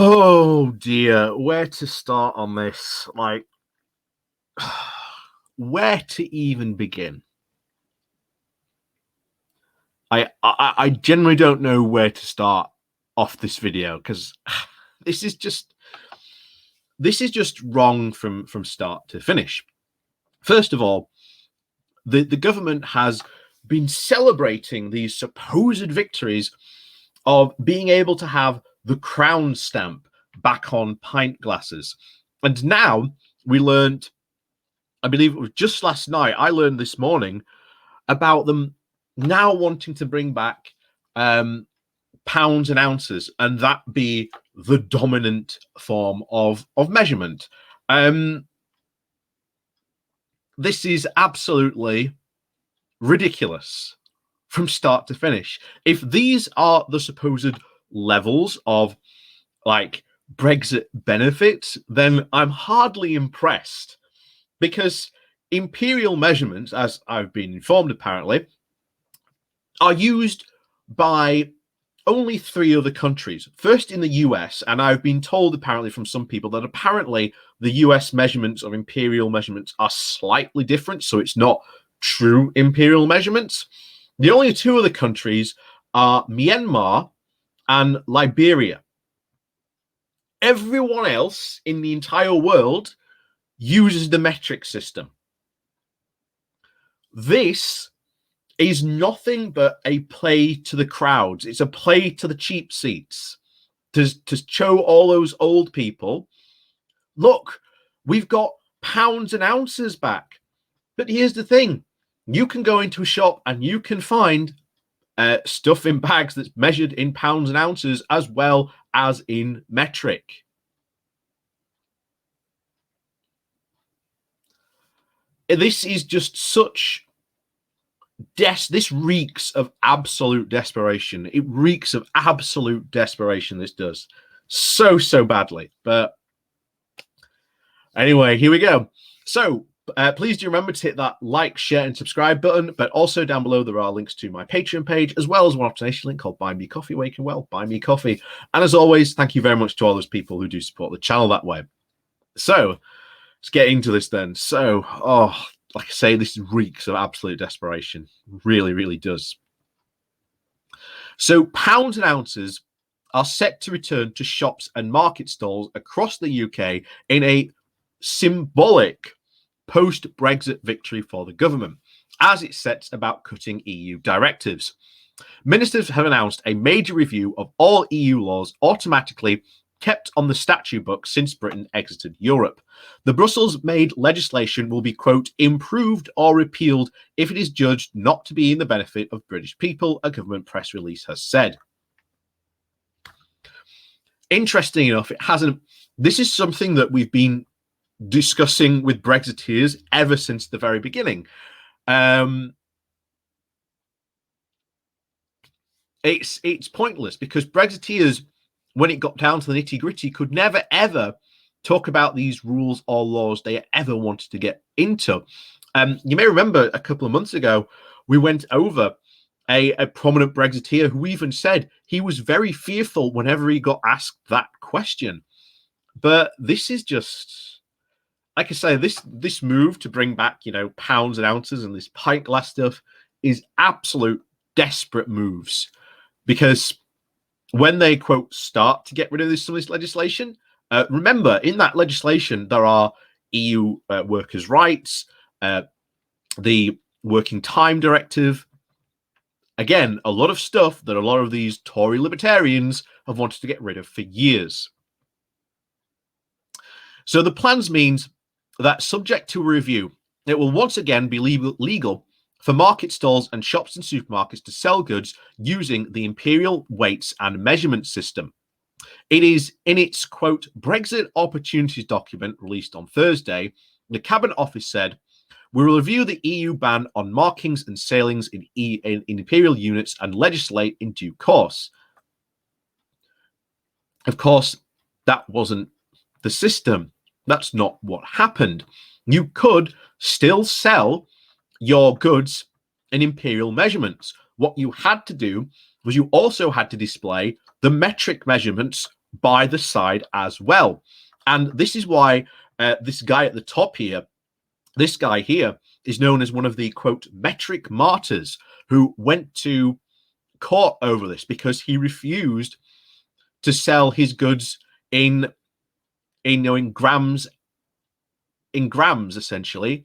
Oh dear, where to start on this? Like, where to even begin? I generally don't know where to start off this video because this is just wrong from start to finish. First of all, the government has been celebrating these supposed victories of being able to have the crown stamp back on pint glasses. And now we learned, I believe it was just last night, I learned this morning about them now wanting to bring back pounds and ounces, and that be the dominant form of measurement. This is absolutely ridiculous from start to finish. If these are the supposed levels of like Brexit benefits, then I'm hardly impressed, because imperial measurements, as I've been informed apparently, are used by only 3 other countries. First in the US, and I've been told apparently from some people that apparently the US measurements of imperial measurements are slightly different, so it's not true imperial measurements. The only 2 other countries are Myanmar and Liberia. Everyone else in the entire world uses the metric system. This is nothing but a play to the crowds. It's a play to the cheap seats to show all those old people, look, we've got pounds and ounces back. But here's the thing. You can go into a shop and you can find stuff in bags that's measured in pounds and ounces as well as in metric. This is just such this reeks of absolute desperation. It reeks of absolute desperation. This does so badly. But anyway, here we go. So please do remember to hit that like, share, and subscribe button. But also down below, there are links to my Patreon page, as well as one donation link called Buy Me Coffee, where you can, well, buy me coffee. And as always, thank you very much to all those people who do support the channel that way. So let's get into this then. So, like I say, this reeks of absolute desperation. Really, really does. So pounds and ounces are set to return to shops and market stalls across the UK in a symbolic post-Brexit victory for the government, as it sets about cutting EU directives. Ministers have announced a major review of all EU laws automatically kept on the statute book since Britain exited Europe. The Brussels-made legislation will be, quote, improved or repealed if it is judged not to be in the benefit of British people, a government press release has said. Interesting enough, it hasn't. This is something that we've been discussing with Brexiteers ever since the very beginning. It's pointless, because Brexiteers, when it got down to the nitty-gritty, could never ever talk about these rules or laws they ever wanted to get into. You may remember a couple of months ago we went over a prominent Brexiteer who even said he was very fearful whenever he got asked that question. But this is just, like I say, this move to bring back, you know, pounds and ounces and this pint glass stuff is absolute desperate moves, because when they, quote, start to get rid of some of this legislation, remember, in that legislation, there are EU workers' rights, the Working Time Directive. Again, a lot of stuff that a lot of these Tory libertarians have wanted to get rid of for years. So the plans means that, subject to a review, it will once again be legal for market stalls and shops and supermarkets to sell goods using the imperial weights and measurement system. It is in its, quote, Brexit opportunities document released on Thursday. The Cabinet Office said, we will review the EU ban on markings and sailings in imperial units and legislate in due course. Of course, that wasn't the system. That's not what happened. You could still sell your goods in imperial measurements. What you had to do was you also had to display the metric measurements by the side as well. And this is why this guy at the top here, this guy here, is known as one of the, quote, metric martyrs, who went to court over this because he refused to sell his goods in grams, essentially.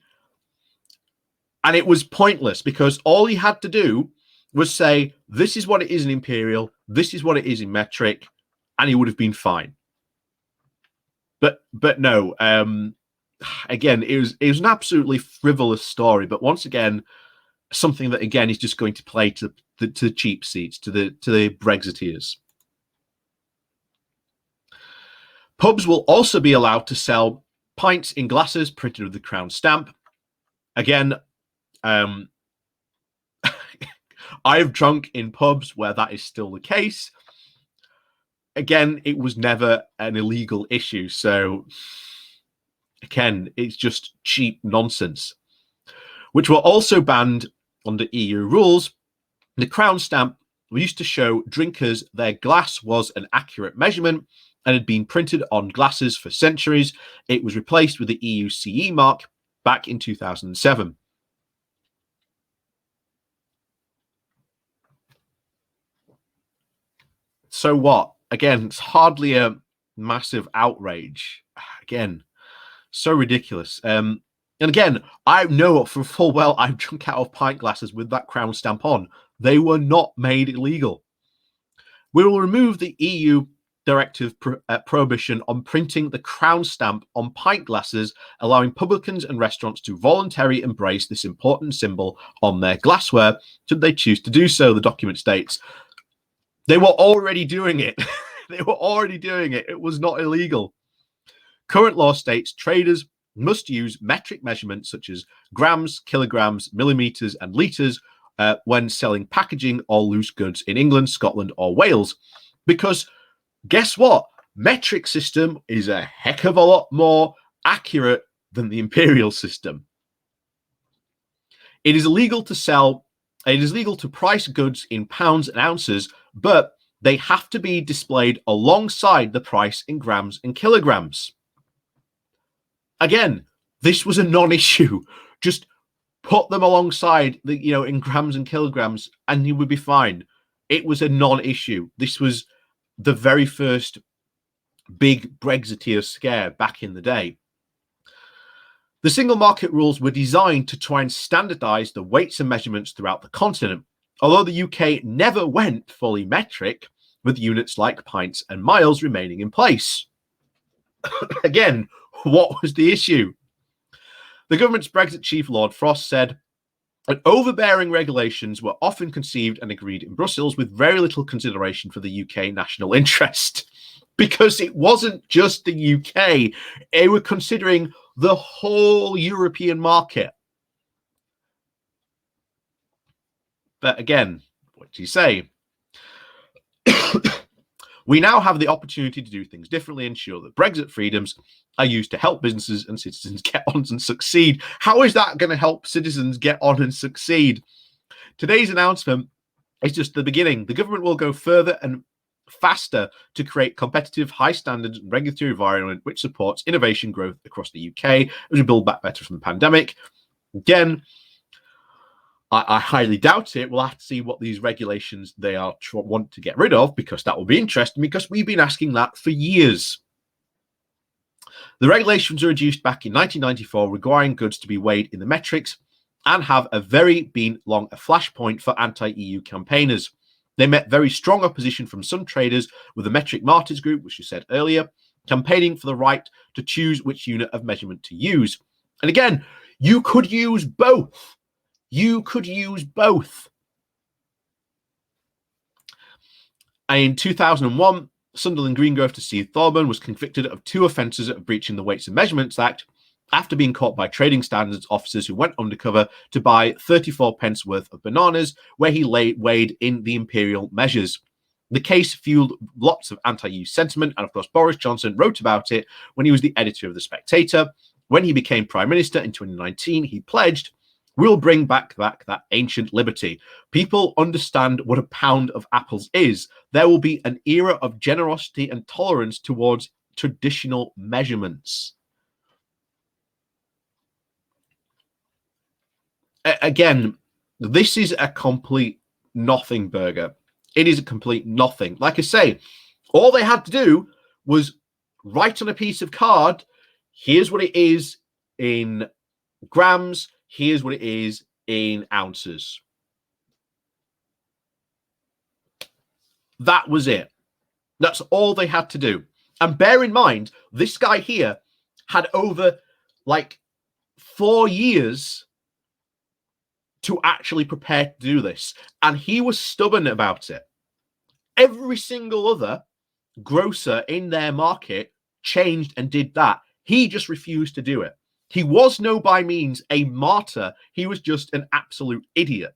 And it was pointless because all he had to do was say, this is what it is in imperial, this is what it is in metric, and he would have been fine. But no, again, it was an absolutely frivolous story. But once again, something that again is just going to play to the cheap seats, to the Brexiteers. Pubs will also be allowed to sell pints in glasses printed with the crown stamp. Again, I've drunk in pubs where that is still the case. Again, it was never an illegal issue. So, again, it's just cheap nonsense. Which were also banned under EU rules. The crown stamp used to show drinkers their glass was an accurate measurement and had been printed on glasses for centuries. It was replaced with the EU CE mark back in 2007. So what? Again, it's hardly a massive outrage. Again, so ridiculous. And again, I know for full well I've drunk out of pint glasses with that crown stamp on. They were not made illegal. We will remove the EU directive prohibition on printing the crown stamp on pint glasses, allowing publicans and restaurants to voluntarily embrace this important symbol on their glassware should they choose to do so, the document states. They were already doing it. They were already doing it. It was not illegal. Current law states traders must use metric measurements such as grams, kilograms, millimeters, and liters when selling packaging or loose goods in England, Scotland, or Wales. Because guess what? Metric system is a heck of a lot more accurate than the imperial system. It is illegal to price goods in pounds and ounces, but they have to be displayed alongside the price in grams and kilograms. Again, this was a non-issue. Just put them alongside in grams and kilograms and you would be fine. It was a non-issue. This was the very first big Brexiteer scare back in the day. The single market rules were designed to try and standardize the weights and measurements throughout the continent, although the UK never went fully metric, with units like pints and miles remaining in place. Again, what was the issue? The government's Brexit chief, Lord Frost, said that overbearing regulations were often conceived and agreed in Brussels with very little consideration for the UK national interest. Because it wasn't just the UK, they were considering the whole European market. But again, what do you say? We now have the opportunity to do things differently, ensure that Brexit freedoms are used to help businesses and citizens get on and succeed. How is that going to help citizens get on and succeed? Today's announcement is just the beginning. The government will go further and faster to create competitive, high standards and regulatory environment which supports innovation growth across the UK as we build back better from the pandemic. Again, I highly doubt it. We'll have to see what these regulations they want to get rid of, because that will be interesting, because we've been asking that for years. The regulations were introduced back in 1994, requiring goods to be weighed in the metrics, and have been long a flashpoint for anti-EU campaigners. They met very strong opposition from some traders, with the Metric Martyrs group, which you said earlier, campaigning for the right to choose which unit of measurement to use. And again, you could use both. You could use both. And in 2001, Sunderland Greengrove to Steve Thorburn was convicted of 2 offences of breaching the Weights and Measurements Act after being caught by trading standards officers who went undercover to buy 34 pence worth of bananas, where he weighed in the imperial measures. The case fueled lots of anti-EU sentiment, and of course Boris Johnson wrote about it when he was the editor of The Spectator. When he became Prime Minister in 2019, he pledged We'll bring back that ancient liberty. People understand what a pound of apples is. There will be an era of generosity and tolerance towards traditional measurements. Again, this is a complete nothing burger. It is a complete nothing. Like I say, all they had to do was write on a piece of card, here's what it is in grams, here's what it is in ounces. That was it. That's all they had to do. And bear in mind, this guy here had over like 4 years to actually prepare to do this. And he was stubborn about it. Every single other grocer in their market changed and did that. He just refused to do it. He was no by means a martyr. He was just an absolute idiot.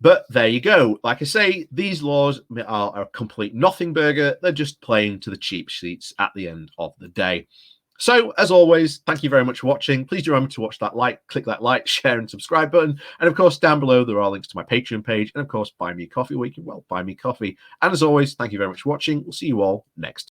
But there you go. Like I say, these laws are a complete nothing burger. They're just playing to the cheap seats at the end of the day. So, as always, thank you very much for watching. Please do remember to click that like, share, and subscribe button. And of course, down below, there are links to my Patreon page. And of course, buy me a coffee where you can, well, buy me coffee. And as always, thank you very much for watching. We'll see you all next time.